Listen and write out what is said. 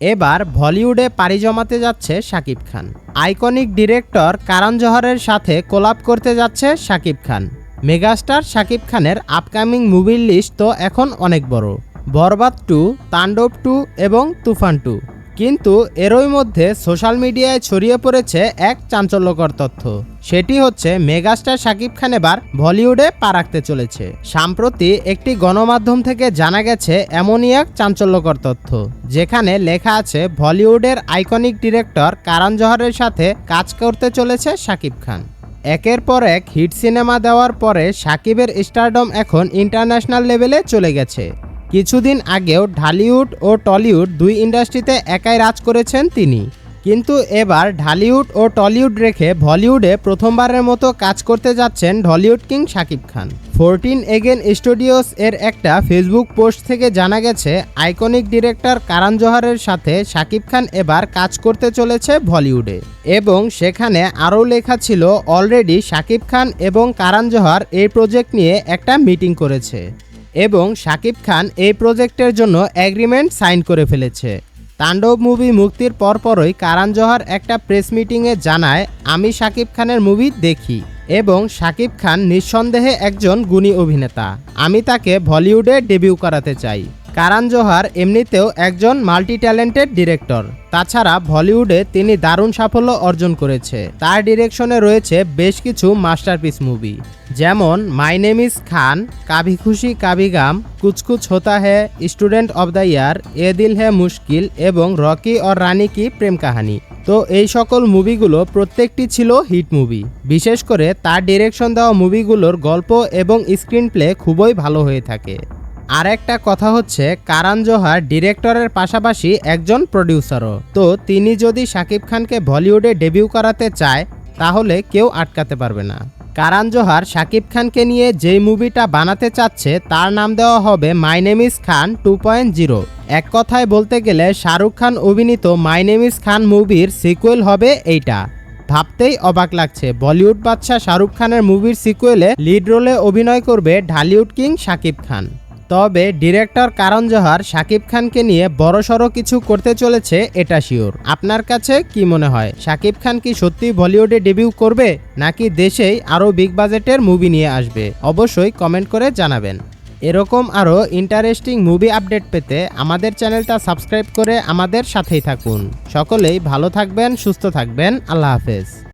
এবার বলিউডে পাড়ি জমাতে যাচ্ছে শাকিব খান। আইকনিক ডিরেক্টর কারণ জোহরের সাথে কোলাব করতে যাচ্ছে শাকিব খান। মেগাস্টার শাকিব খানের আপকামিং মুভির লিস্ট তো এখন অনেক বড়। বরবাদ 2, তাণ্ডব 2 এবং তুফান 2। কিন্তু এরই মধ্যে সোশ্যাল মিডিয়ায় ছড়িয়ে পড়েছে এক চাঞ্চল্যকর তথ্য। সেটি হচ্ছে মেগাস্টার শাকিব খান এবার বলিউডে পা রাখতে চলেছে। সম্প্রতি একটি গণমাধ্যম থেকে জানা গেছে এমনই এক চাঞ্চল্যকর তথ্য, যেখানে লেখা আছে বলিউডের আইকনিক ডিরেক্টর কারণ জোহরের সাথে কাজ করতে চলেছে শাকিব খান। একের পর এক হিট সিনেমা দেওয়ার পরে শাকিবের স্টারডম এখন ইন্টারন্যাশনাল লেভেলে চলে গেছে। কিছুদিন আগেও ঢালিউড ও টলিউড দুই ইন্ডাস্ট্রিতে একাই রাজ করেছেন তিনি। কিন্তু এবার ঢালিউড ও টলিউড রেখে বলিউডে প্রথমবারের মতো কাজ করতে যাচ্ছেন ঢলিউড king Shakib Khan. 14 again studios এর একটা ফেসবুক পোস্ট থেকে জানা গেছে আইকনিক ডিরেক্টর কারণ জোহরের সাথে শাকিব খান এবার কাজ করতে চলেছে বলিউডে। এবং সেখানে আরও লেখা ছিল অলরেডি শাকিব খান এবং কারণ জোহর এই প্রজেক্ট নিয়ে একটা মিটিং করেছে এবং শাকিব খান এই প্রজেক্টের জন্য এগ্রিমেন্ট সাইন করে ফেলেছে। তাণ্ডব মুভি মুক্তির পরপরই কারণ জোহর একটা প্রেস মিটিংয়ে জানায়, আমি শাকিব খানের মুভি দেখি এবং শাকিব খান নিঃসন্দেহে একজন গুণী অভিনেতা। আমি তাকে বলিউডে ডেবিউ করাতে চাই। কারণ জোহর এমনিতেও একজন মাল্টি ট্যালেন্টেড ডিরেক্টর। তাছাড়া বলিউডে তিনি দারুণ সাফল্য অর্জন করেছে। তার ডিরেকশনে রয়েছে বেশ কিছু মাস্টারপিস মুভি, যেমন মাই নেম ইজ খান, কাভি খুশি কাভি গাম, কুছ কুছ হোতা হ্যায়, স্টুডেন্ট অব দ্য ইয়ার, এ দিল হ্যায় মুশকিল এবং রকি और রানী কি প্রেম কাহানি। তো এই সকল মুভিগুলো প্রত্যেকটি ছিল হিট মুভি। বিশেষ করে তার ডিরেকশন দেওয়া মুভিগুলোর গল্প এবং স্ক্রিন প্লে খুবই ভালো হয়ে থাকে। আর একটা কথা হচ্ছে কারণ জোহর ডিরেক্টরের পাশাপাশি একজন প্রডিউসারও। তো তিনি যদি শাকিব খানকে বলিউডে ডেবিউ করাতে চায় তাহলে কেউ আটকাতে পারবে না। কারণ জোহর শাকিব খানকে নিয়ে যেই মুভিটা বানাতে চাচ্ছে তার নাম দেওয়া হবে মাই নেম ইজ খান 2.0। এক কথায় বলতে গেলে শাহরুখ খান অভিনীত মাই নেম ইজ খান মুভির সিকুয়েল হবে এইটা। ভাবতেই অবাক লাগছে, বলিউড বাদশা শাহরুখ খানের মুভির সিকুয়েলে লিড রোলে অভিনয় করবে ঢালিউড কিং শাকিব খান। তবে ডিরেক্টর কারণ জোহর শাকিব খানকে নিয়ে বড়সড় কিছু করতে চলেছে এটা শিওর। আপনার কাছে কি মনে হয়, শাকিব খান কি সত্যি বলিউডে ডেবিউ করবে নাকি দেশেই আরও বিগ বাজেটের মুভি নিয়ে আসবে? অবশ্যই কমেন্ট করে জানাবেন। এরকম আরও ইন্টারেস্টিং মুভি আপডেট পেতে আমাদের চ্যানেলটা সাবস্ক্রাইব করে আমাদের সাথেই থাকুন। সকলেই ভালো থাকবেন, সুস্থ থাকবেন। আল্লাহ হাফেজ।